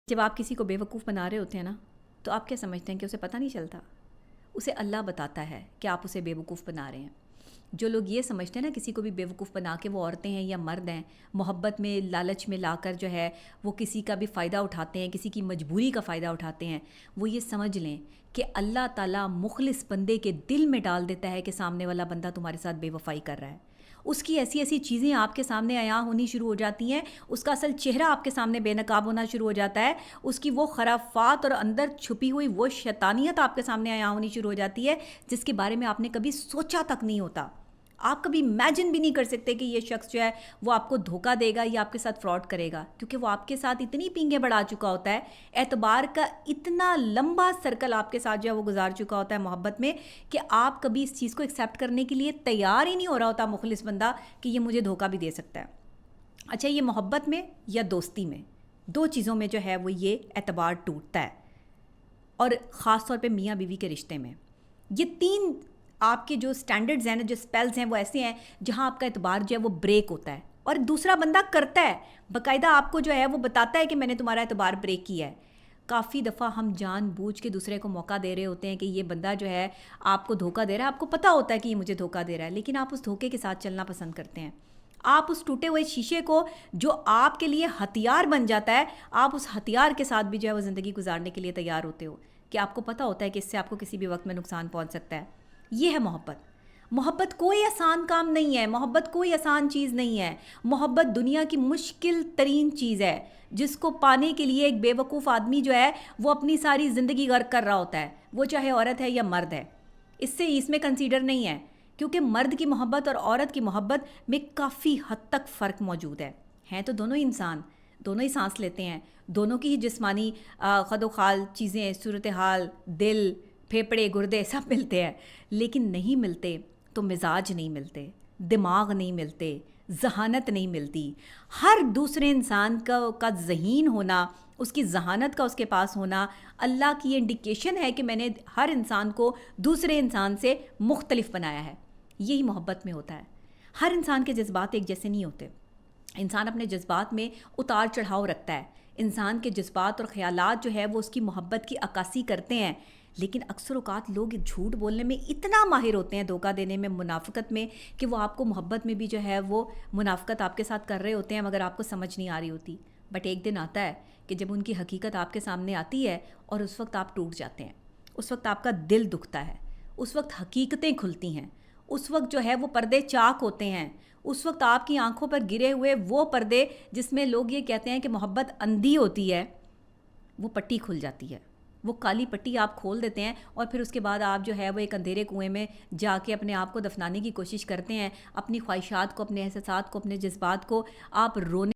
جب آپ کسی کو بیوقوف بنا رہے ہوتے ہیں نا تو آپ کیا سمجھتے ہیں کہ اسے پتہ نہیں چلتا؟ اسے اللہ بتاتا ہے کہ آپ اسے بیوقوف بنا رہے ہیں۔ جو لوگ یہ سمجھتے ہیں نا کسی کو بھی بیوقوف بنا کے، وہ عورتیں ہیں یا مرد ہیں، محبت میں لالچ میں لا کر جو ہے وہ کسی کا بھی فائدہ اٹھاتے ہیں، کسی کی مجبوری کا فائدہ اٹھاتے ہیں، وہ یہ سمجھ لیں کہ اللہ تعالیٰ مخلص بندے کے دل میں ڈال دیتا ہے کہ سامنے والا بندہ تمہارے ساتھ بے وفائی کر رہا ہے۔ اس کی ایسی ایسی چیزیں آپ کے سامنے عیاں ہونی شروع ہو جاتی ہیں، اس کا اصل چہرہ آپ کے سامنے بے نقاب ہونا شروع ہو جاتا ہے، اس کی وہ خرافات اور اندر چھپی ہوئی وہ شیطانیت آپ کے سامنے عیاں ہونی شروع ہو جاتی ہے جس کے بارے میں آپ نے کبھی سوچا تک نہیں ہوتا۔ آپ کبھی امیجن بھی نہیں کر سکتے کہ یہ شخص جو ہے وہ آپ کو دھوکہ دے گا یا آپ کے ساتھ فراڈ کرے گا، کیونکہ وہ آپ کے ساتھ اتنی پینگیں بڑھا چکا ہوتا ہے، اعتبار کا اتنا لمبا سرکل آپ کے ساتھ جو ہے وہ گزار چکا ہوتا ہے محبت میں، کہ آپ کبھی اس چیز کو ایکسیپٹ کرنے کے لیے تیار ہی نہیں ہو رہا ہوتا مخلص بندہ کہ یہ مجھے دھوکہ بھی دے سکتا ہے۔ اچھا، یہ محبت میں یا دوستی میں، دو چیزوں میں جو ہے وہ یہ اعتبار ٹوٹتا ہے، اور خاص طور پہ میاں بیوی کے رشتے میں یہ تین آپ کے جو سٹینڈرڈز ہیں، جو سپیلز ہیں، وہ ایسے ہیں جہاں آپ کا اعتبار جو ہے وہ بریک ہوتا ہے، اور دوسرا بندہ کرتا ہے، باقاعدہ آپ کو جو ہے وہ بتاتا ہے کہ میں نے تمہارا اعتبار بریک کیا ہے۔ کافی دفعہ ہم جان بوجھ کے دوسرے کو موقع دے رہے ہوتے ہیں کہ یہ بندہ جو ہے آپ کو دھوکہ دے رہا ہے، آپ کو پتہ ہوتا ہے کہ یہ مجھے دھوکہ دے رہا ہے، لیکن آپ اس دھوکے کے ساتھ چلنا پسند کرتے ہیں۔ آپ اس ٹوٹے ہوئے شیشے کو جو آپ کے لیے ہتھیار بن جاتا ہے، آپ اس ہتھیار کے ساتھ بھی جو ہے وہ زندگی گزارنے کے لیے تیار ہوتے ہو، کہ آپ کو پتہ ہوتا ہے کہ اس سے آپ کو کسی بھی وقت میں نقصان پہنچ سکتا ہے۔ یہ ہے محبت۔ محبت کوئی آسان کام نہیں ہے، محبت کوئی آسان چیز نہیں ہے، محبت دنیا کی مشکل ترین چیز ہے، جس کو پانے کے لیے ایک بے وقوف آدمی جو ہے وہ اپنی ساری زندگی غرق کر رہا ہوتا ہے، وہ چاہے عورت ہے یا مرد ہے۔ اس میں کنسیڈر نہیں ہے، کیونکہ مرد کی محبت اور عورت کی محبت میں کافی حد تک فرق موجود ہے۔ ہیں تو دونوں ہی انسان، دونوں ہی سانس لیتے ہیں، دونوں کی ہی جسمانی خد و خال چیزیں، صورتحال، دل، پھیپھڑے، گردے سب ملتے ہیں، لیکن نہیں ملتے تو مزاج نہیں ملتے، دماغ نہیں ملتے، ذہانت نہیں ملتی۔ ہر دوسرے انسان کا ذہین ہونا، اس کی ذہانت کا اس کے پاس ہونا اللہ کی یہ انڈیکیشن ہے کہ میں نے ہر انسان کو دوسرے انسان سے مختلف بنایا ہے۔ یہی محبت میں ہوتا ہے۔ ہر انسان کے جذبات ایک جیسے نہیں ہوتے، انسان اپنے جذبات میں اتار چڑھاؤ رکھتا ہے، انسان کے جذبات اور خیالات جو ہے وہ اس کی محبت کی عکاسی کرتے ہیں، لیکن اکثر اوقات لوگ جھوٹ بولنے میں اتنا ماہر ہوتے ہیں، دھوکہ دینے میں، منافقت میں، کہ وہ آپ کو محبت میں بھی جو ہے وہ منافقت آپ کے ساتھ کر رہے ہوتے ہیں مگر آپ کو سمجھ نہیں آ رہی ہوتی۔ بٹ ایک دن آتا ہے کہ جب ان کی حقیقت آپ کے سامنے آتی ہے اور اس وقت آپ ٹوٹ جاتے ہیں، اس وقت آپ کا دل دکھتا ہے، اس وقت حقیقتیں کھلتی ہیں، اس وقت جو ہے وہ پردے چاک ہوتے ہیں، اس وقت آپ کی آنکھوں پر گرے ہوئے وہ پردے جس میں لوگ یہ کہتے ہیں کہ محبت اندھی ہوتی ہے، وہ پٹی کھل جاتی ہے، وہ کالی پٹی آپ کھول دیتے ہیں، اور پھر اس کے بعد آپ جو ہے وہ ایک اندھیرے کنویں میں جا کے اپنے آپ کو دفنانے کی کوشش کرتے ہیں، اپنی خواہشات کو، اپنے احساسات کو، اپنے جذبات کو آپ رونے